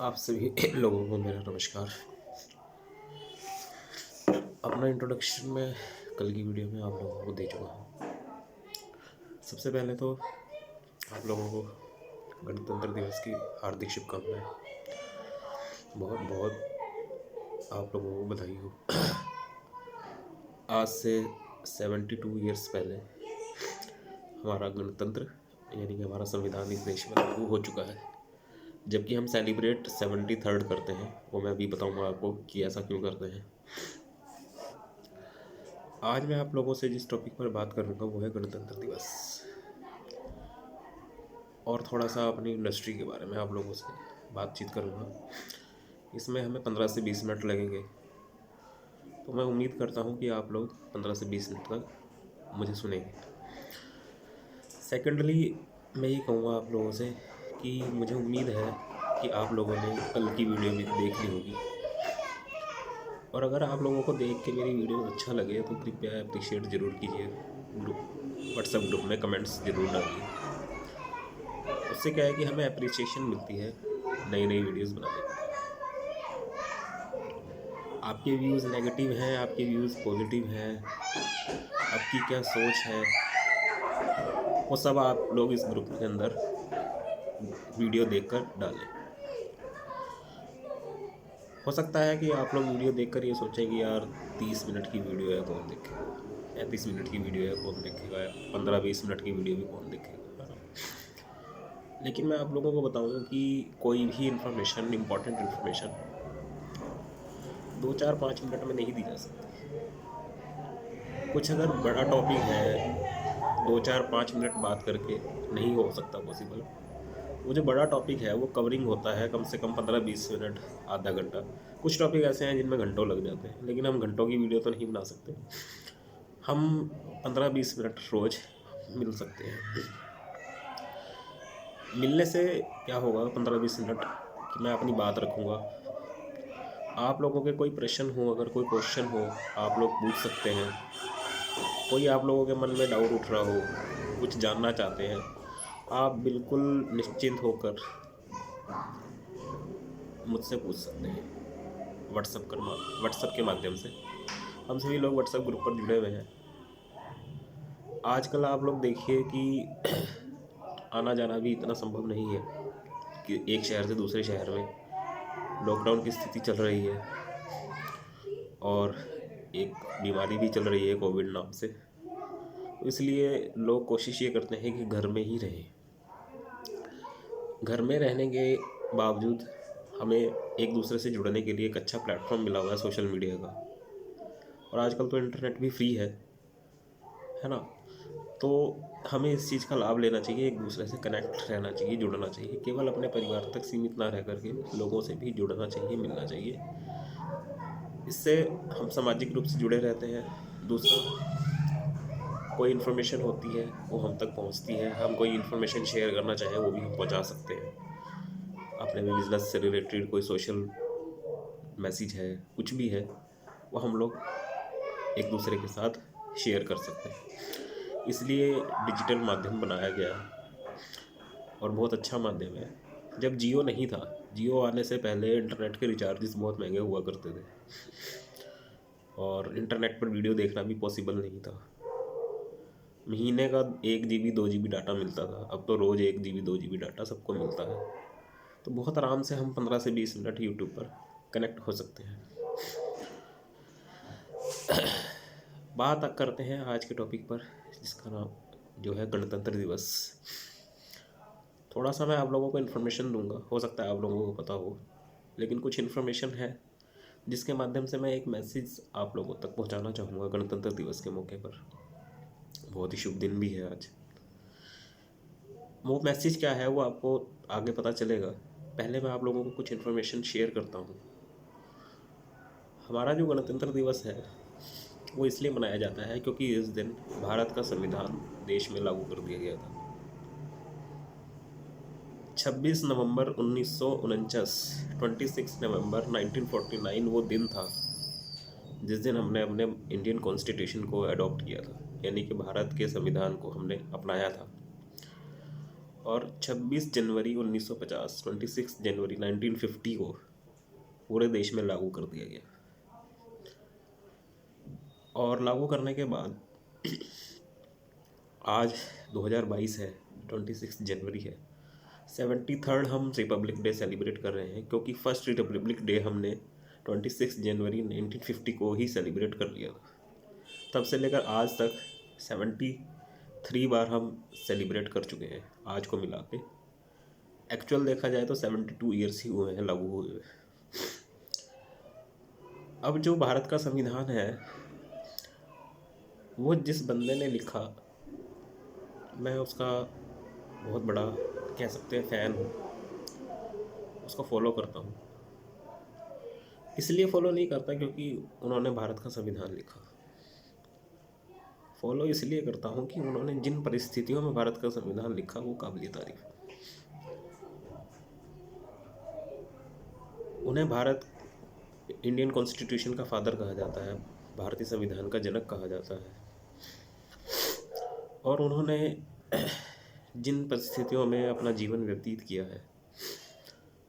आप सभी लोगों को मेरा नमस्कार। अपना इंट्रोडक्शन में कल की वीडियो में आप लोगों को दे चुका हूँ। सबसे पहले तो आप लोगों को गणतंत्र दिवस की हार्दिक शुभकामनाएं। बहुत बहुत आप लोगों को बधाई हो। आज से 72 ईयर्स पहले हमारा गणतंत्र यानी कि हमारा संविधान इस देश में लागू हो चुका है। जबकि हम सेलिब्रेट 73rd करते हैं, वो मैं अभी बताऊंगा आपको कि ऐसा क्यों करते हैं। आज मैं आप लोगों से जिस टॉपिक पर बात करूंगा वो है गणतंत्र दिवस, और थोड़ा सा अपनी इंडस्ट्री के बारे में आप लोगों से बातचीत करूंगा। इसमें हमें 15 से 20 मिनट लगेंगे, तो मैं उम्मीद करता हूं कि आप लोग 15 से 20 मिनट तक मुझे सुनेंगे। सेकेंडली, मैं ये कहूँगा आप लोगों से कि मुझे उम्मीद है कि आप लोगों ने कल की वीडियो भी देख ली होगी, और अगर आप लोगों को देख के मेरी वीडियो अच्छा लगे तो कृपया अप्रिशिएट ज़रूर कीजिए। व्हाट्सएप ग्रुप में कमेंट्स ज़रूर डालिए। उससे क्या है कि हमें अप्रिसिएशन मिलती है नई नई वीडियोस बनाने की। आपके व्यूज़ नेगेटिव हैं, आपके व्यूज़ पॉजिटिव हैं, आपकी क्या सोच है, वो सब आप लोग इस ग्रुप के अंदर वीडियो देखकर डालें। हो सकता है कि आप लोग वीडियो देखकर ये सोचें कि यार 30 मिनट की वीडियो है, कौन देखेगा, 35 मिनट की वीडियो है, कौन देखेगा, 15-20 मिनट की वीडियो भी कौन देखेगा, है ना। लेकिन मैं आप लोगों को बताऊंगा कि कोई भी इंफॉर्मेशन, इम्पोर्टेंट इंफॉर्मेशन 2-4-5 मिनट में नहीं दी जा सकती। कुछ अगर बड़ा टॉपिक है 2-4-5 मिनट बात करके नहीं हो सकता पॉसिबल। वो जो बड़ा टॉपिक है वो कवरिंग होता है कम से कम 15-20 मिनट, आधा घंटा। कुछ टॉपिक ऐसे हैं जिनमें घंटों लग जाते हैं, लेकिन हम घंटों की वीडियो तो नहीं बना सकते। हम 15-20 मिनट रोज़ मिल सकते हैं। मिलने से क्या होगा 15-20 मिनट कि मैं अपनी बात रखूँगा। आप लोगों के कोई प्रश्न हो, अगर कोई क्वेश्चन हो, आप लोग पूछ सकते हैं। कोई आप लोगों के मन में डाउट उठ रहा हो, कुछ जानना चाहते हैं, आप बिल्कुल निश्चिंत होकर मुझसे पूछ सकते हैं व्हाट्सएप के माध्यम से। हम सभी लोग व्हाट्सएप ग्रुप पर जुड़े हुए हैं। आजकल आप लोग देखिए कि आना जाना भी इतना संभव नहीं है कि एक शहर से दूसरे शहर में लॉकडाउन की स्थिति चल रही है और एक बीमारी भी चल रही है कोविड नाम से। इसलिए लोग कोशिश ये करते हैं कि घर में ही रहें। घर में रहने के बावजूद हमें एक दूसरे से जुड़ने के लिए एक अच्छा प्लेटफॉर्म मिला हुआ है सोशल मीडिया का, और आजकल तो इंटरनेट भी फ्री है ना। तो हमें इस चीज़ का लाभ लेना चाहिए, एक दूसरे से कनेक्ट रहना चाहिए, जुड़ना चाहिए। केवल अपने परिवार तक सीमित ना रह करके लोगों से भी जुड़ना चाहिए, मिलना चाहिए। इससे हम सामाजिक रूप से जुड़े रहते हैं। दूसरा, कोई इन्फॉर्मेशन होती है वो हम तक पहुंचती है। हम कोई इन्फॉर्मेशन शेयर करना चाहें वो भी हम पहुंचा सकते हैं। अपने भी बिजनेस से रिलेटेड कोई सोशल मैसेज है, कुछ भी है, वो हम लोग एक दूसरे के साथ शेयर कर सकते हैं। इसलिए डिजिटल माध्यम बनाया गया और बहुत अच्छा माध्यम है। जब जियो नहीं था, जियो आने से पहले इंटरनेट के रिचार्जेस बहुत महंगे हुआ करते थे और इंटरनेट पर वीडियो देखना भी पॉसिबल नहीं था। महीने का 1 GB 2 GB डाटा मिलता था। अब तो रोज़ 1 GB 2 GB डाटा सबको मिलता है, तो बहुत आराम से हम 15 से 20 मिनट यूट्यूब पर कनेक्ट हो सकते हैं। बात करते हैं आज के टॉपिक पर, जिसका नाम जो है गणतंत्र दिवस। थोड़ा सा मैं आप लोगों को इन्फॉर्मेशन दूंगा, हो सकता है आप लोगों को पता हो, लेकिन कुछ इन्फॉर्मेशन है जिसके माध्यम से मैं एक मैसेज आप लोगों तक पहुंचाना चाहूँगा गणतंत्र दिवस के मौके पर। बहुत ही शुभ दिन भी है आज। वो मैसेज क्या है वो आपको आगे पता चलेगा। पहले मैं आप लोगों को कुछ इन्फॉर्मेशन शेयर करता हूँ। हमारा जो गणतंत्र दिवस है वो इसलिए मनाया जाता है क्योंकि इस दिन भारत का संविधान देश में लागू कर दिया गया था। 26 नवंबर 1949, 26 नवंबर 1949 वो दिन था जिस दिन हमने अपने इंडियन कॉन्स्टिट्यूशन को अडॉप्ट किया था, यानी कि भारत के संविधान को हमने अपनाया था। और 26 जनवरी 1950 26 जनवरी 1950 को पूरे देश में लागू कर दिया गया। और लागू करने के बाद आज 2022 है, 26 जनवरी है, 73rd हम रिपब्लिक डे सेलिब्रेट कर रहे हैं, क्योंकि फर्स्ट रिपब्लिक डे हमने 26 जनवरी 1950 को ही सेलिब्रेट कर लिया था। तब से लेकर आज तक 73 बार हम सेलिब्रेट कर चुके हैं आज को मिला के। एक्चुअल देखा जाए तो 72 ईयर्स ही हुए हैं लागू हुए। अब जो भारत का संविधान है वो जिस बंदे ने लिखा, मैं उसका बहुत बड़ा कह सकते हैं फ़ैन हूँ, उसको फॉलो करता हूँ। इसलिए फॉलो नहीं करता क्योंकि उन्होंने भारत का संविधान लिखा, फॉलो इसलिए करता हूँ कि उन्होंने जिन परिस्थितियों में भारत का संविधान लिखा वो काबिल तारीफ है। उन्हें भारत इंडियन कॉन्स्टिट्यूशन का फादर कहा जाता है, भारतीय संविधान का जनक कहा जाता है। और उन्होंने जिन परिस्थितियों में अपना जीवन व्यतीत किया है,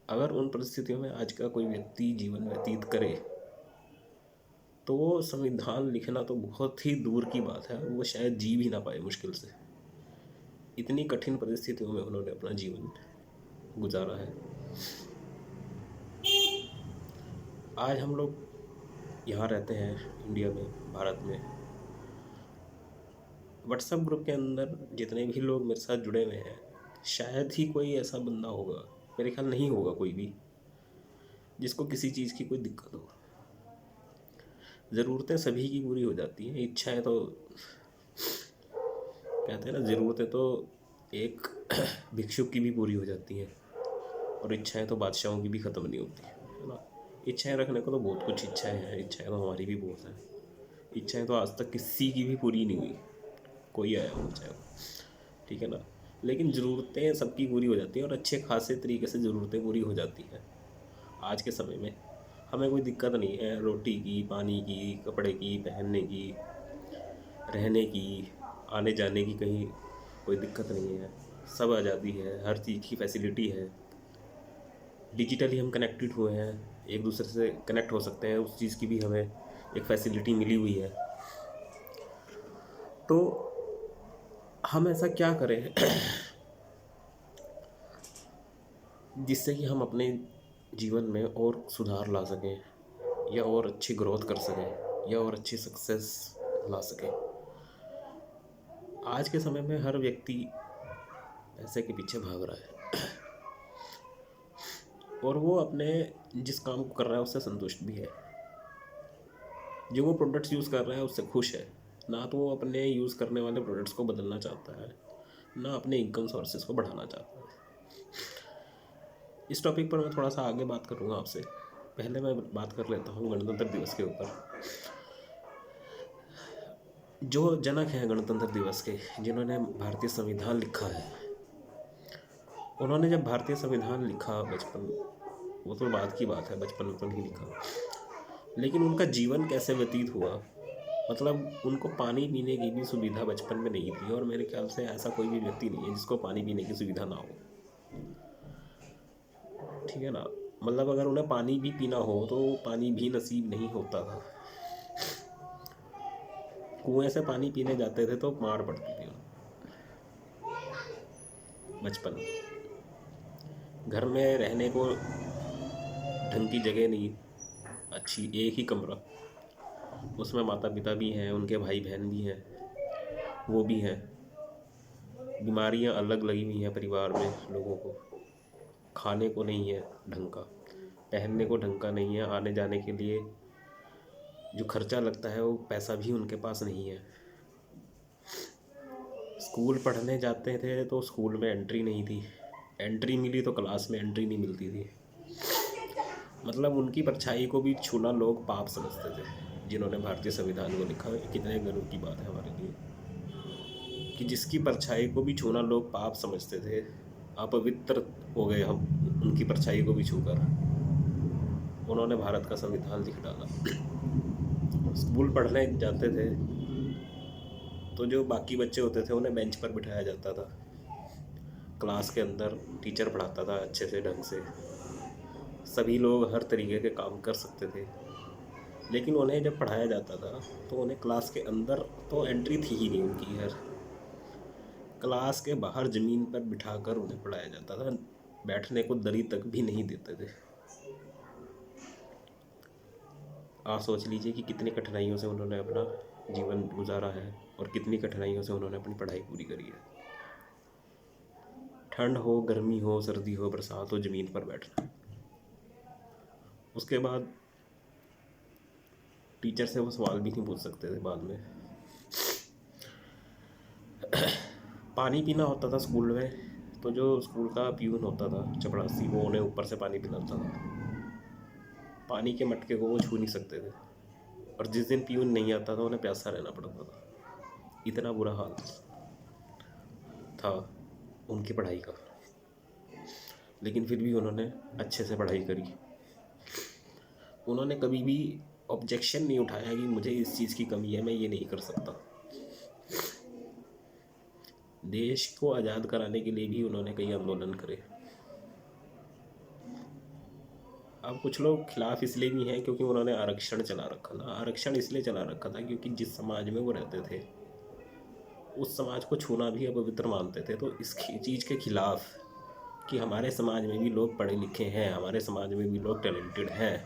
अगर उन परिस्थितियों में आज का कोई व्यक्ति जीवन व्यतीत करे तो वो संविधान लिखना तो बहुत ही दूर की बात है, वो शायद जी भी ना पाए मुश्किल से। इतनी कठिन परिस्थितियों में उन्होंने अपना जीवन गुजारा है। आज हम लोग यहाँ रहते हैं इंडिया में, भारत में। व्हाट्सएप ग्रुप के अंदर जितने भी लोग मेरे साथ जुड़े हुए हैं, शायद ही कोई ऐसा बंदा होगा, मेरे ख्याल नहीं होगा कोई भी, जिसको किसी चीज़ की कोई दिक्कत हो। ज़रूरतें सभी की पूरी हो जाती हैं, इच्छाएं तो कहते हैं ना, ज़रूरतें तो एक भिक्षुक की भी पूरी हो जाती हैं और इच्छाएं तो बादशाहों की भी ख़त्म नहीं होती, है ना। इच्छाएं रखने को तो बहुत कुछ इच्छाएं हैं, इच्छाएं तो हमारी भी बहुत हैं। इच्छाएं तो आज तक किसी की भी पूरी नहीं हुई, कोई आया हो चाहे, ठीक है ना। लेकिन ज़रूरतें सबकी पूरी हो जाती हैं और अच्छे खासे तरीके से ज़रूरतें पूरी हो जाती हैं। आज के समय में हमें कोई दिक्कत नहीं है रोटी की, पानी की, कपड़े की, पहनने की, रहने की, आने जाने की, कहीं कोई दिक्कत नहीं है। सब आज़ादी है, हर चीज़ की फैसिलिटी है। डिजिटली हम कनेक्टेड हुए हैं, एक दूसरे से कनेक्ट हो सकते हैं, उस चीज़ की भी हमें एक फैसिलिटी मिली हुई है। तो हम ऐसा क्या करें जिससे कि हम अपने जीवन में और सुधार ला सकें, या और अच्छी ग्रोथ कर सकें, या और अच्छी सक्सेस ला सकें। आज के समय में हर व्यक्ति पैसे के पीछे भाग रहा है और वो अपने जिस काम को कर रहा है उससे संतुष्ट भी है। जो वो प्रोडक्ट्स यूज़ कर रहा है उससे खुश है, ना तो वो अपने यूज़ करने वाले प्रोडक्ट्स को बदलना चाहता है, ना अपने इनकम सोर्सेज को बढ़ाना चाहता है। इस टॉपिक पर मैं थोड़ा सा आगे बात करूँगा आपसे। पहले मैं बात कर लेता हूँ गणतंत्र दिवस के ऊपर। जो जनक हैं गणतंत्र दिवस के, जिन्होंने भारतीय संविधान लिखा है, उन्होंने जब भारतीय संविधान लिखा बचपन, वो तो बाद की बात है, बचपन में तो नहीं लिखा, लेकिन उनका जीवन कैसे व्यतीत हुआ, मतलब उनको पानी पीने की भी सुविधा बचपन में नहीं थी। और मेरे ख्याल से ऐसा कोई भी व्यक्ति नहीं है जिसको पानी पीने की सुविधा ना हो, ठीक है ना। मतलब अगर उन्हें पानी भी पीना हो तो पानी भी नसीब नहीं होता था। कुएं से पानी पीने जाते थे तो मार पड़ती थी बचपन में। घर में रहने को ढंग की जगह नहीं अच्छी, एक ही कमरा, उसमें माता पिता भी हैं, उनके भाई बहन भी हैं, वो भी हैं। बीमारियां अलग लगी हुई हैं परिवार में लोगों को, खाने को नहीं है ढंग का, पहनने को ढंग का नहीं है, आने जाने के लिए जो खर्चा लगता है वो पैसा भी उनके पास नहीं है। स्कूल पढ़ने जाते थे तो स्कूल में एंट्री नहीं थी, एंट्री मिली तो क्लास में एंट्री नहीं मिलती थी। मतलब उनकी परछाई को भी छूना लोग पाप समझते थे, जिन्होंने भारतीय संविधान को लिखा। कितने गर्व की बात है हमारे लिए कि जिसकी परछाई को भी छूना लोग पाप समझते थे, अपवित्र हो गए हम उनकी परछाई को भी छूकर। उन्होंने भारत का संविधान लिख डाला। स्कूल पढ़ने जाते थे तो जो बाकी बच्चे होते थे उन्हें बेंच पर बिठाया जाता था, क्लास के अंदर टीचर पढ़ाता था अच्छे से ढंग से, सभी लोग हर तरीके के काम कर सकते थे, लेकिन उन्हें जब पढ़ाया जाता था तो उन्हें क्लास के अंदर तो एंट्री थी ही नहीं उनकी। यार क्लास के बाहर ज़मीन पर बिठाकर उन्हें पढ़ाया जाता था, बैठने को दरी तक भी नहीं देते थे। आप सोच लीजिए कि कितनी कठिनाइयों से उन्होंने अपना जीवन गुजारा है और कितनी कठिनाइयों से उन्होंने अपनी पढ़ाई पूरी करी है। ठंड हो, गर्मी हो, सर्दी हो, बरसात हो, ज़मीन पर बैठना। उसके बाद टीचर से वो सवाल भी नहीं पूछ सकते थे बाद में। पानी पीना होता था स्कूल में, तो जो स्कूल का प्यून होता था चपड़ासी, वो उन्हें ऊपर से पानी पिलाता था। पानी के मटके को वो छू नहीं सकते थे, और जिस दिन प्यून नहीं आता था उन्हें प्यासा रहना पड़ता था। इतना बुरा हाल था उनकी पढ़ाई का, लेकिन फिर भी उन्होंने अच्छे से पढ़ाई करी। उन्होंने कभी भी ऑब्जेक्शन नहीं उठाया कि मुझे इस चीज़ की कमी है, मैं ये नहीं कर सकता। देश को आज़ाद कराने के लिए भी उन्होंने कई आंदोलन करे। अब कुछ लोग खिलाफ इसलिए भी हैं क्योंकि उन्होंने आरक्षण चला रखा था। आरक्षण इसलिए चला रखा था क्योंकि जिस समाज में वो रहते थे उस समाज को छूना भी अपवित्र मानते थे। तो इस चीज़ के खिलाफ कि हमारे समाज में भी लोग पढ़े लिखे हैं, हमारे समाज में भी लोग टैलेंटेड हैं,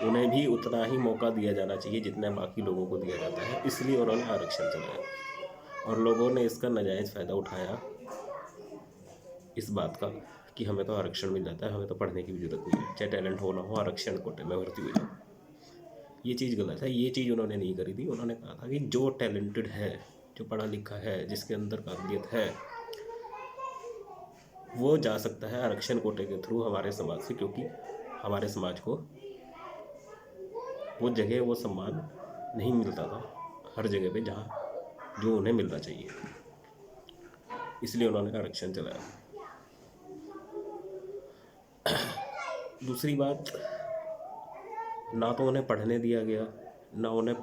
उन्हें भी उतना ही मौका दिया जाना चाहिए जितना बाकी लोगों को दिया जाता है, इसलिए उन्होंने आरक्षण चलाया। और लोगों ने इसका नाजायज़ फ़ायदा उठाया इस बात का कि हमें तो आरक्षण मिल जाता है, हमें तो पढ़ने की भी ज़रूरत नहीं है, चाहे टैलेंट हो ना हो, आरक्षण कोटे में भर्ती हो जाओ। ये चीज़ गलत है। ये चीज़ उन्होंने नहीं करी थी। उन्होंने कहा था कि जो टैलेंटेड है, जो पढ़ा लिखा है, जिसके अंदर काबिलियत है, वो जा सकता है आरक्षण कोटे के थ्रू हमारे समाज से, क्योंकि हमारे समाज को वो जगह, वो सम्मान नहीं मिलता था हर जगह पे जहाँ जो उन्हें मिलना चाहिए। इसलिए उन्होंने आरक्षण चलाया। दूसरी बात, ना तो उन्हें पढ़ने दिया गया, ना उन्हें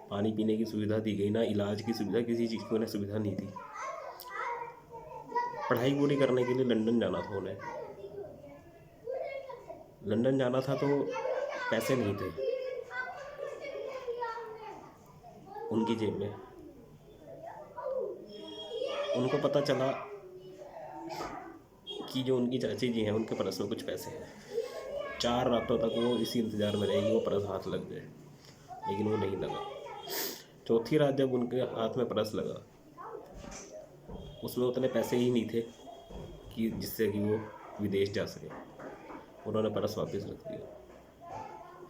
पानी पीने की सुविधा दी गई, ना इलाज की सुविधा, किसी चीज़ की उन्हें सुविधा नहीं थी। पढ़ाई पूरी करने के लिए लंदन जाना था उन्हें। लंदन जाना था तो पैसे नहीं थे उनकी जेब में। उनको पता चला कि जो उनकी चाची जी हैं उनके पर्स में कुछ पैसे हैं। 4 रातों तक वो इसी इंतज़ार में रहेगी वो पर्स हाथ लग जाए, लेकिन वो नहीं लगा। चौथी रात जब उनके हाथ में पर्स लगा, उसमें उतने पैसे ही नहीं थे कि जिससे कि वो विदेश जा सके। उन्होंने पर्स वापस रख दिया।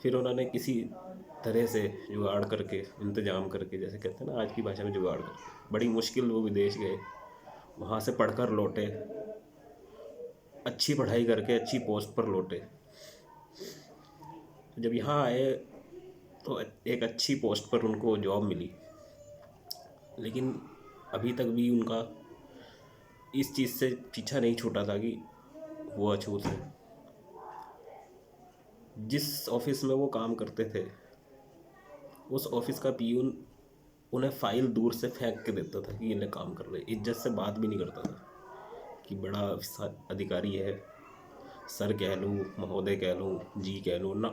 फिर उन्होंने किसी तरह से जुगाड़ करके, इंतज़ाम करके, जैसे कहते हैं ना आज की भाषा में जुगाड़ करके, बड़ी मुश्किल वो विदेश गए, वहाँ से पढ़कर लौटे, अच्छी पढ़ाई करके अच्छी पोस्ट पर लौटे। जब यहाँ आए तो एक अच्छी पोस्ट पर उनको जॉब मिली, लेकिन अभी तक भी उनका इस चीज़ से पीछा नहीं छूटा था कि वो अछूत है। जिस ऑफिस में वो काम करते थे उस ऑफिस का पियून उन्हें फाइल दूर से फेंक के देता था कि इन्हें काम कर रहे। इज्जत से बात भी नहीं करता था कि बड़ा अधिकारी है, सर कह लूँ, महोदय कह लूँ, जी कह लूँ ना,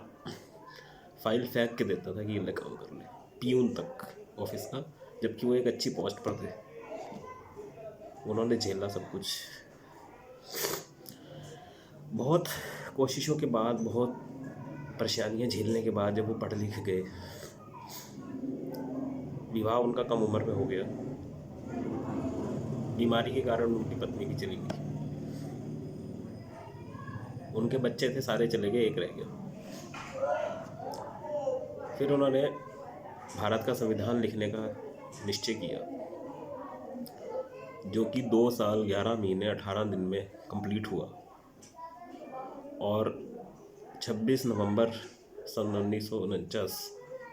फाइल फेंक के देता था कि इन्हें काम कर ले, पियून तक ऑफिस का, जबकि वो एक अच्छी पोस्ट पर थे। उन्होंने झेला सब कुछ। बहुत कोशिशों के बाद, बहुत परेशानियां झेलने के बाद जब वो पढ़ लिख गए, विवाह उनका कम उम्र में हो गया। बीमारी के कारण उनकी पत्नी भी चली गई। उनके बच्चे थे, सारे चले गए, एक रह गया। फिर उन्होंने भारत का संविधान लिखने का निश्चय किया, जो कि 2 साल 11 महीने 18 दिन में कंप्लीट हुआ। और 26 नवंबर सन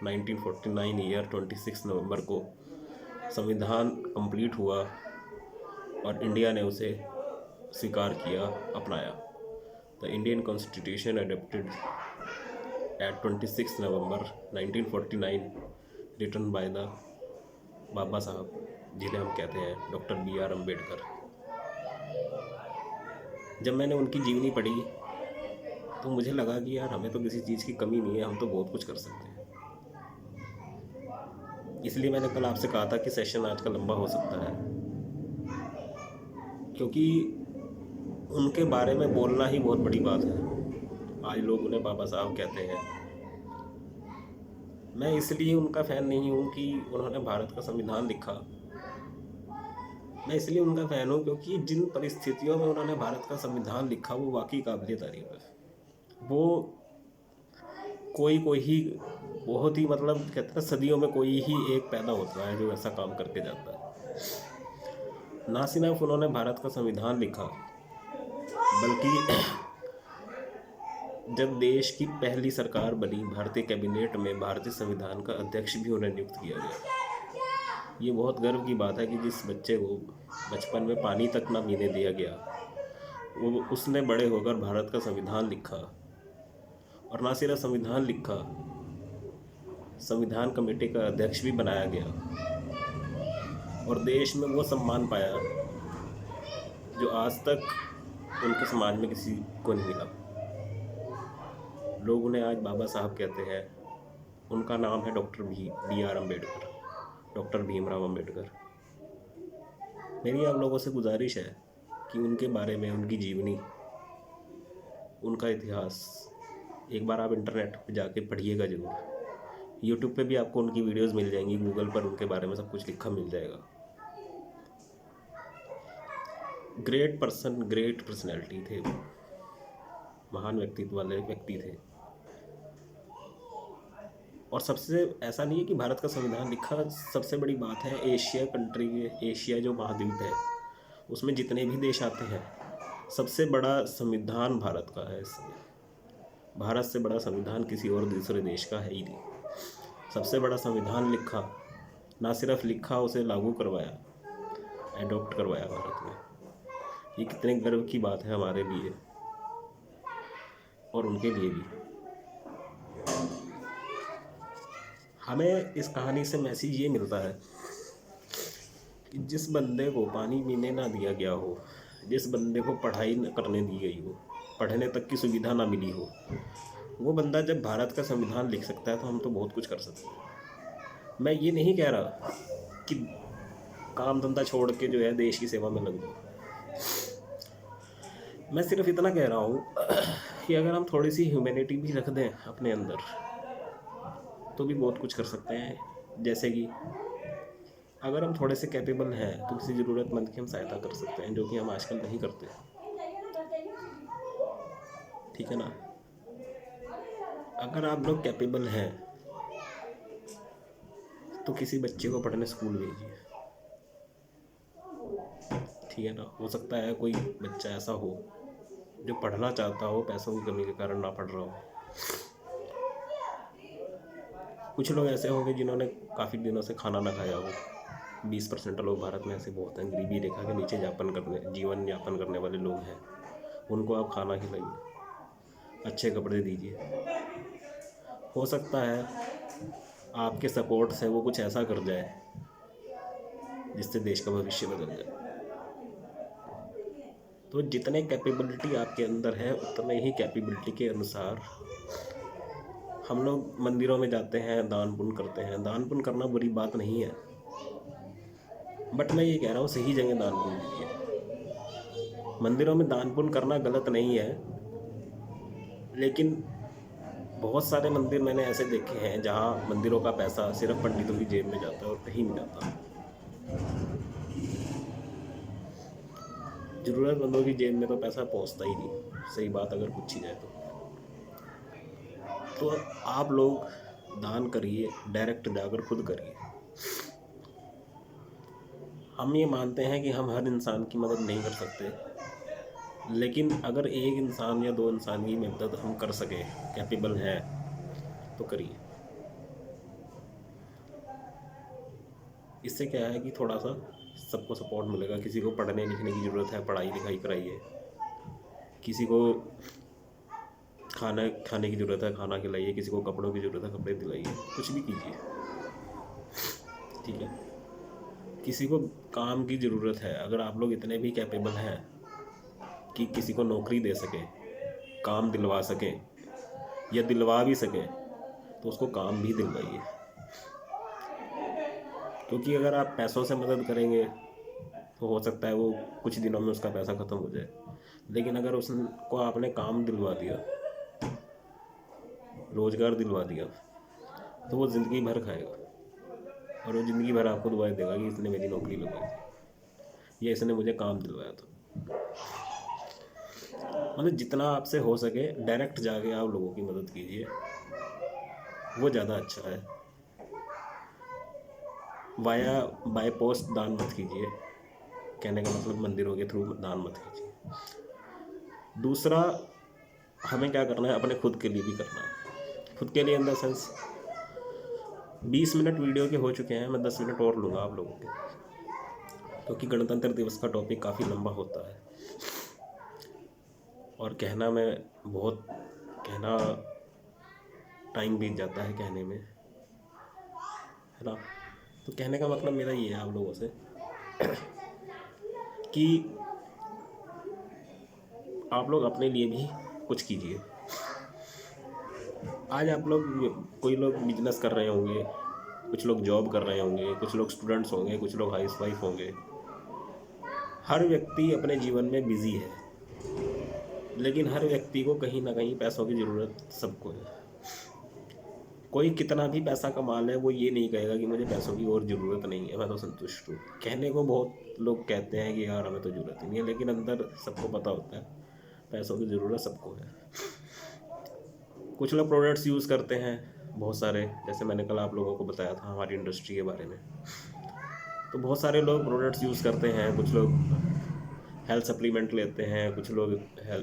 1949 ईयर 26 नवंबर को संविधान कंप्लीट हुआ और इंडिया ने उसे स्वीकार किया, अपनाया। The Indian constitution adopted at 26 November 1949 written by the Baba Saheb, जिन्हें हम कहते हैं डॉक्टर BR अम्बेडकर। जब मैंने उनकी जीवनी पढ़ी तो मुझे लगा कि यार हमें तो किसी चीज़ की कमी नहीं है, हम तो बहुत कुछ कर सकते हैं। इसलिए मैंने कल आपसे कहा था कि सेशन आज का लंबा हो सकता है, क्योंकि उनके बारे में बोलना ही बहुत बड़ी बात है। आज लोग उन्हें बाबा साहब कहते हैं। मैं इसलिए उनका फ़ैन नहीं हूँ कि उन्होंने भारत का संविधान लिखा, मैं इसलिए उनका फ़ैन हूँ क्योंकि जिन परिस्थितियों में उन्होंने भारत का संविधान लिखा वो वाकई काबिल तारीफ़ है। वो कोई ही बहुत ही मतलब कहते हैं सदियों में कोई ही एक पैदा होता है जो ऐसा काम करके जाता है। ना सिर्फ उन्होंने भारत का संविधान लिखा, बल्कि जब देश की पहली सरकार बनी भारतीय कैबिनेट में भारतीय संविधान का अध्यक्ष भी उन्हें नियुक्त किया गया। ये बहुत गर्व की बात है कि जिस बच्चे को बचपन में पानी तक ना पीने दिया गया, वो उसने बड़े होकर भारत का संविधान लिखा। और ना सिर्फ संविधान लिखा, संविधान कमेटी का अध्यक्ष भी बनाया गया और देश में वो सम्मान पाया जो आज तक उनके समाज में किसी को नहीं मिला। लोग उन्हें आज बाबा साहब कहते हैं। उनका नाम है doctor BR Ambedkar, doctor Bhimrao Ambedkar. मेरी आप लोगों से गुजारिश है कि उनके बारे में, उनकी जीवनी, उनका इतिहास एक बार आप इंटरनेट पे जाके पढ़िएगा ज़रूर। यूट्यूब पे भी आपको उनकी वीडियोस मिल जाएंगी, गूगल पर उनके बारे में सब कुछ लिखा मिल जाएगा। ग्रेट पर्सन, ग्रेट पर्सनैलिटी थे वो, महान व्यक्तित्व वाले व्यक्ति थे। और सबसे ऐसा नहीं है कि भारत का संविधान लिखा, सबसे बड़ी बात है एशिया कंट्री, एशिया जो महाद्वीप है उसमें जितने भी देश आते हैं, सबसे बड़ा संविधान भारत का है। भारत से बड़ा संविधान किसी और दूसरे देश का है ही नहीं। सबसे बड़ा संविधान लिखा, ना सिर्फ लिखा, उसे लागू करवाया, एडॉप्ट करवाया भारत में। ये कितने गर्व की बात है हमारे लिए और उनके लिए भी। हमें इस कहानी से मैसेज ये मिलता है कि जिस बंदे को पानी पीने ना दिया गया हो, जिस बंदे को पढ़ाई न करने दी गई हो, पढ़ने तक की सुविधा ना मिली हो, वो बंदा जब भारत का संविधान लिख सकता है तो हम तो बहुत कुछ कर सकते हैं। मैं ये नहीं कह रहा कि काम धंधा छोड़ के जो है देश की सेवा में लग जाओ। मैं सिर्फ इतना कह रहा हूँ कि अगर हम थोड़ी सी ह्यूमैनिटी भी रख दें अपने अंदर तो भी बहुत कुछ कर सकते हैं। जैसे कि अगर हम थोड़े से कैपेबल हैं तो किसी ज़रूरतमंद की हम सहायता कर सकते हैं, जो कि हम आजकल नहीं करते। ठीक है ना? अगर आप लोग कैपेबल हैं तो किसी बच्चे को पढ़ने स्कूल भेजिए। ठीक है ना? हो सकता है कोई बच्चा ऐसा हो जो पढ़ना चाहता हो, पैसों की कमी के कारण ना पढ़ रहा हो। कुछ लोग ऐसे होंगे जिन्होंने काफ़ी दिनों से खाना ना खाया हो। 20% लोग भारत में ऐसे बहुत हैं, गरीबी रेखा के नीचे जीवन यापन करने वाले लोग हैं। उनको आप खाना खिलाइए, अच्छे कपड़े दीजिए। हो सकता है आपके सपोर्ट से वो कुछ ऐसा कर जाए जिससे देश का भविष्य बदल जाए। तो जितने कैपेबिलिटी आपके अंदर है उतने ही कैपेबिलिटी के अनुसार हम लोग मंदिरों में जाते हैं, दान पुण्य करते हैं। दान पुण्य करना बुरी बात नहीं है, बट मैं ये कह रहा हूँ सही जगह दान पुण्य कीजिए। मंदिरों में दान पुण्य करना गलत नहीं है, लेकिन बहुत सारे मंदिर मैंने ऐसे देखे हैं जहाँ मंदिरों का पैसा सिर्फ पंडितों की जेब में जाता है और कहीं नहीं जाता। ज़रूरतमंदों की जेब में तो पैसा पहुँचता ही नहीं, सही बात अगर पूछी जाए तो आप लोग दान करिए, डायरेक्ट जाकर खुद करिए। हम ये मानते हैं कि हम हर इंसान की मदद नहीं कर सकते, लेकिन अगर एक इंसान या 2 इंसान की मदद हम कर सकें, कैपेबल हैं, तो करिए। इससे क्या है कि थोड़ा सा सबको सपोर्ट मिलेगा। किसी को पढ़ने लिखने की ज़रूरत है, पढ़ाई लिखाई कराइए। किसी को खाने की ज़रूरत है, खाना खिलाइए। किसी को कपड़ों की ज़रूरत है, कपड़े दिलाइए। कुछ भी कीजिए, ठीक है? किसी को काम की ज़रूरत है, अगर आप लोग इतने भी कैपेबल हैं कि किसी को नौकरी दे सके, काम दिलवा सके, या दिलवा भी सके तो उसको काम भी दिलवाइए। क्योंकि अगर आप पैसों से मदद करेंगे तो हो सकता है वो कुछ दिनों में उसका पैसा ख़त्म हो जाए, लेकिन अगर उसको आपने काम दिलवा दिया, रोज़गार दिलवा दिया, तो वो ज़िंदगी भर खाएगा और वो ज़िंदगी भर आपको दुआएं देगा कि इसने मेरी नौकरी लगवाई थी या इसने मुझे काम दिलवाया था। मतलब जितना आपसे हो सके डायरेक्ट जाके आप लोगों की मदद कीजिए, वो ज़्यादा अच्छा है। वाया बाय पोस्ट दान मत कीजिए, कहने का मतलब मंदिरों के थ्रू दान मत कीजिए। दूसरा, हमें क्या करना है, अपने खुद के लिए भी करना है। खुद के लिए in the sense 20 minute video के हो चुके हैं, मैं 10 मिनट और लूँगा आप लोगों के, क्योंकि गणतंत्र दिवस का टॉपिक काफ़ी लंबा होता है और कहना टाइम बीत जाता है कहने में, है ना। तो कहने का मतलब मेरा ये है आप लोगों से कि आप लोग अपने लिए भी कुछ कीजिए। आज आप लोग, कोई लोग बिजनेस कर रहे होंगे, कुछ लोग जॉब कर रहे होंगे, कुछ लोग स्टूडेंट्स होंगे, कुछ लोग हाउस वाइफ होंगे। हर व्यक्ति अपने जीवन में बिजी है, लेकिन हर व्यक्ति को कहीं ना कहीं पैसों की ज़रूरत सबको है। कोई कितना भी पैसा कमा ले, वो ये नहीं कहेगा कि मुझे पैसों की और ज़रूरत नहीं है, मैं तो संतुष्ट हूँ। कहने को बहुत लोग कहते हैं कि यार हमें तो ज़रूरत ही नहीं है, लेकिन अंदर सबको पता होता है पैसों की ज़रूरत सबको है। कुछ लोग प्रोडक्ट्स यूज़ करते हैं बहुत सारे, जैसे मैंने कल आप लोगों को बताया था हमारी इंडस्ट्री के बारे में। तो बहुत सारे लोग प्रोडक्ट्स यूज़ करते हैं, कुछ लोग हेल्थ सप्लीमेंट लेते हैं, कुछ लोग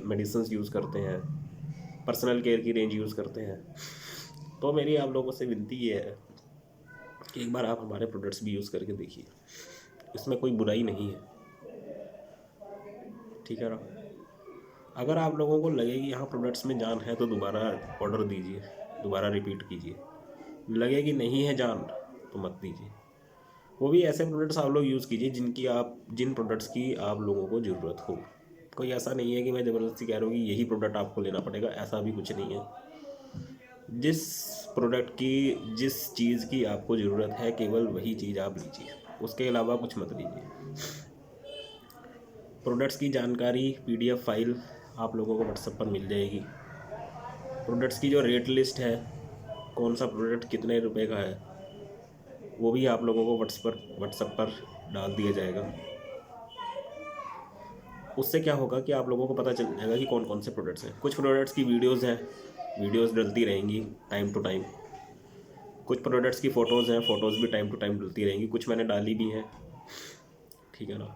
मेडिसिन यूज़ करते हैं, पर्सनल केयर की रेंज यूज़ करते हैं। तो मेरी आप लोगों से विनती ये है कि एक बार आप हमारे प्रोडक्ट्स भी यूज़ करके देखिए, इसमें कोई बुराई नहीं है, ठीक है ना। अगर आप लोगों को लगे कि हाँ प्रोडक्ट्स में जान है तो दोबारा ऑर्डर दीजिए, दोबारा रिपीट कीजिए। लगे कि नहीं है जान तो मत दीजिए। वो भी ऐसे प्रोडक्ट्स आप लोग यूज़ कीजिए जिन प्रोडक्ट्स की आप लोगों को ज़रूरत हो। कोई ऐसा नहीं है कि मैं ज़बरदस्ती कह रहा हूँ कि यही प्रोडक्ट आपको लेना पड़ेगा, ऐसा भी कुछ नहीं है। जिस प्रोडक्ट की, जिस चीज़ की आपको ज़रूरत है, केवल वही चीज़ आप लीजिए, उसके अलावा कुछ मत लीजिए। प्रोडक्ट्स की जानकारी PDF फाइल आप लोगों को व्हाट्सएप पर मिल जाएगी। प्रोडक्ट्स की जो रेट लिस्ट है, कौन सा प्रोडक्ट कितने रुपए का है, वो भी आप लोगों को व्हाट्सएप पर डाल दिया जाएगा। उससे क्या होगा कि आप लोगों को पता चल जाएगा कि कौन कौन से प्रोडक्ट्स हैं। कुछ प्रोडक्ट्स की वीडियोज़ हैं, वीडियोज़ डलती रहेंगी टाइम टू टाइम। कुछ प्रोडक्ट्स की फ़ोटोज़ हैं, फ़ोटोज़ भी टाइम टू टाइम डलती रहेंगी। कुछ मैंने डाली भी हैं, ठीक है ना।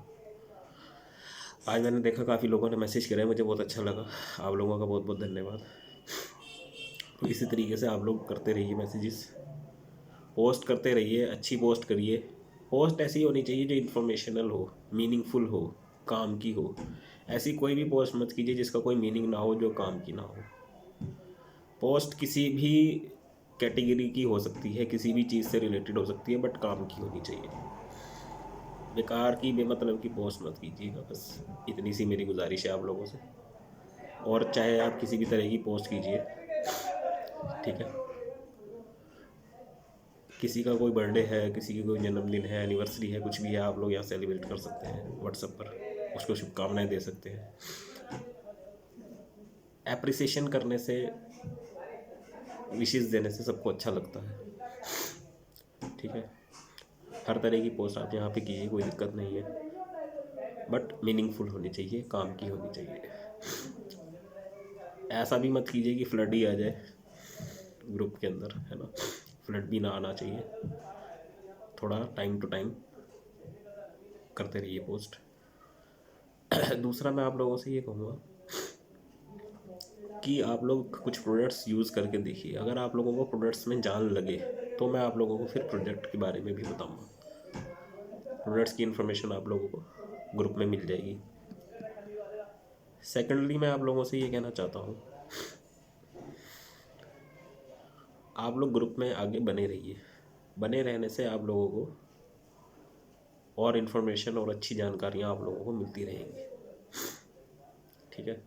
आज मैंने देखा काफ़ी लोगों ने मैसेज करा है, मुझे बहुत अच्छा लगा। आप लोगों का बहुत बहुत धन्यवाद। तो इसी तरीके से आप लोग करते रहिए, मैसेजेस पोस्ट करते रहिए, अच्छी पोस्ट करिए। पोस्ट ऐसी होनी चाहिए जो इन्फॉर्मेशनल हो, मीनिंगफुल हो, काम की हो। ऐसी कोई भी पोस्ट मत कीजिए जिसका कोई मीनिंग ना हो, जो काम की ना हो। पोस्ट किसी भी कैटेगरी की हो सकती है, किसी भी चीज़ से रिलेटेड हो सकती है, बट काम की होनी चाहिए। बेकार की बेमतलब की पोस्ट मत कीजिएगा, बस इतनी सी मेरी गुजारिश है आप लोगों से। और चाहे आप किसी भी तरह की पोस्ट कीजिए, ठीक है। किसी का कोई बर्थडे है, किसी की कोई जन्मदिन है, एनिवर्सरी है, कुछ भी है, आप लोग यहाँ सेलिब्रेट कर सकते हैं व्हाट्सएप पर, उसको शुभकामनाएं दे सकते हैं। एप्रिसिएशन करने से, विशेस देने से सबको अच्छा लगता है, ठीक है। हर तरह की पोस्ट आप यहाँ पे कीजिए, कोई दिक्कत नहीं है, बट मीनिंगफुल होनी चाहिए, काम की होनी चाहिए। ऐसा भी मत कीजिए कि फ्लड ही आ जाए ग्रुप के अंदर, है ना। फ्लड भी ना आना चाहिए। थोड़ा टाइम टू टाइम करते रहिए पोस्ट। दूसरा, मैं आप लोगों से ये कहूँगा कि आप लोग कुछ प्रोडक्ट्स यूज़ करके देखिए। अगर आप लोगों को प्रोडक्ट्स में जान लगे तो मैं आप लोगों को फिर प्रोडक्ट के बारे में भी बताऊँगा। प्रोडक्ट्स की इन्फॉर्मेशन आप लोगों को ग्रुप में मिल जाएगी। सेकेंडली, मैं आप लोगों से ये कहना चाहता हूँ, आप लोग ग्रुप में आगे बने रहिए। बने रहने से आप लोगों को और इन्फॉर्मेशन और अच्छी जानकारियाँ आप लोगों को मिलती रहेंगी, ठीक है। ठीक है।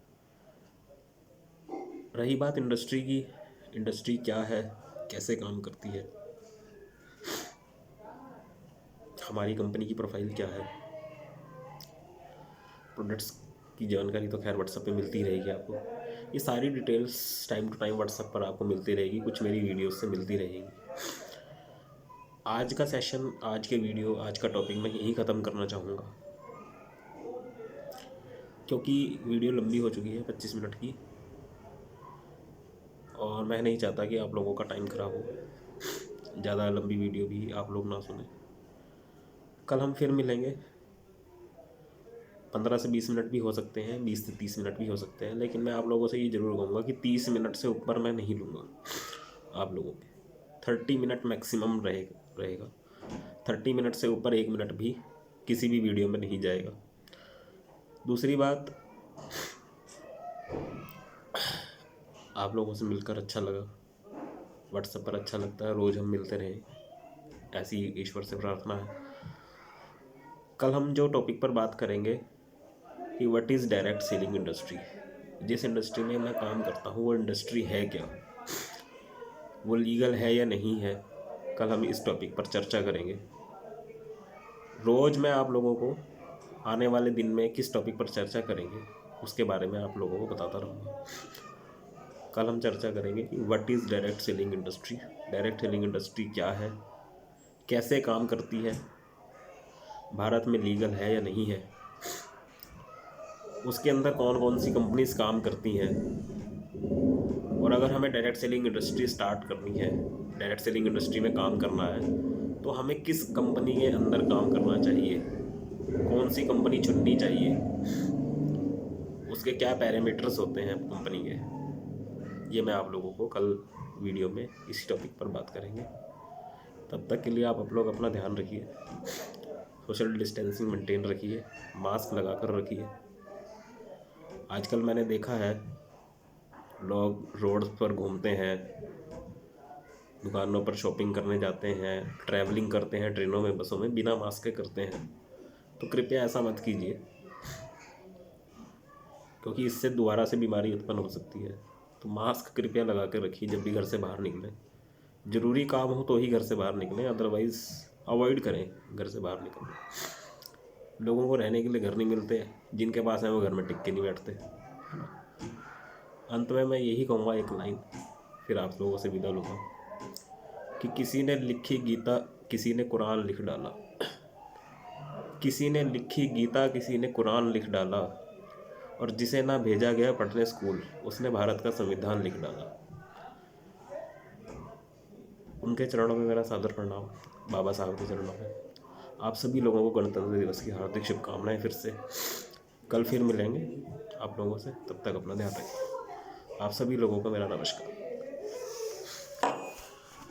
रही बात इंडस्ट्री की, इंडस्ट्री क्या है, कैसे काम करती है, हमारी कंपनी की प्रोफाइल क्या है, प्रोडक्ट्स की जानकारी तो खैर व्हाट्सएप पे मिलती रहेगी आपको। ये सारी details time to time WhatsApp पर आपको मिलती रहेगी, कुछ मेरी वीडियोस से मिलती रहेगी। आज का सेशन, आज के वीडियो, आज का टॉपिक मैं यहीं ख़त्म करना चाहूँगा, क्योंकि वीडियो लंबी हो चुकी है 25 मिनट की, और मैं नहीं चाहता कि आप लोगों का टाइम ख़राब हो, ज़्यादा लंबी वीडियो भी आप लोग ना सुने। कल हम फिर मिलेंगे, 15 से 20 मिनट भी हो सकते हैं, 20 से 30 मिनट भी हो सकते हैं, लेकिन मैं आप लोगों से ये ज़रूर कहूँगा कि 30 मिनट से ऊपर मैं नहीं लूँगा आप लोगों के। 30 मिनट मैक्सिमम रहेगा 30 मिनट से ऊपर 1 मिनट भी किसी भी वीडियो में नहीं जाएगा। दूसरी बात, आप लोगों से मिलकर अच्छा लगा, व्हाट्सएप पर अच्छा लगता है, रोज़ हम मिलते रहें, ऐसी ईश्वर से प्रार्थना है। कल हम जो टॉपिक पर बात करेंगे कि what is direct selling industry. जिस इंडस्ट्री में मैं काम करता हूँ वो इंडस्ट्री है क्या, वो लीगल है या नहीं है, कल हम इस टॉपिक पर चर्चा करेंगे। रोज़ मैं आप लोगों को आने वाले दिन में किस टॉपिक पर चर्चा करेंगे उसके बारे में आप लोगों को बताता रहूँगा। कल हम चर्चा करेंगे कि what is direct selling industry, direct selling industry क्या है, कैसे काम करती है, भारत में लीगल है या नहीं है, उसके अंदर कौन कौन सी कंपनीज काम करती हैं, और अगर हमें डायरेक्ट सेलिंग इंडस्ट्री स्टार्ट करनी है, डायरेक्ट सेलिंग इंडस्ट्री में काम करना है, तो हमें किस कंपनी के अंदर काम करना चाहिए, कौन सी कंपनी चुननी चाहिए, उसके क्या पैरामीटर्स होते हैं कंपनी के, ये मैं आप लोगों को कल वीडियो में इसी टॉपिक पर बात करेंगे। तब तक के लिए आप लोग अपना ध्यान रखिए, सोशल डिस्टेंसिंग मेंटेन रखिए, मास्क लगा कर रखिए। आजकल मैंने देखा है लोग रोड पर घूमते हैं, दुकानों पर शॉपिंग करने जाते हैं, ट्रैवलिंग करते हैं, ट्रेनों में, बसों में बिना मास्क के करते हैं। तो कृपया ऐसा मत कीजिए, क्योंकि इससे दोबारा से बीमारी उत्पन्न हो सकती है। तो मास्क कृपया लगा कर रखिए जब भी घर से बाहर निकलें। ज़रूरी काम हो तो ही घर से बाहर निकलें, अदरवाइज़ अवॉइड करें घर से बाहर निकलना। लोगों को रहने के लिए घर नहीं मिलते, जिनके पास है वो घर में टिक के नहीं बैठते। अंत में मैं यही कहूँगा एक लाइन, फिर आप लोगों से विदा लूँगा, कि किसी ने लिखी गीता किसी ने कुरान लिख डाला, किसी ने लिखी गीता किसी ने कुरान लिख डाला, और जिसे ना भेजा गया पढ़ने स्कूल उसने भारत का संविधान लिख डाला। उनके चरणों में मेरा सादर प्रणाम, बाबा साहब के चरणों में। आप सभी लोगों को गणतंत्र दिवस की हार्दिक शुभकामनाएं। फिर से कल फिर मिलेंगे आप लोगों से, तब तक अपना ध्यान रखिए। आप सभी लोगों को मेरा नमस्कार।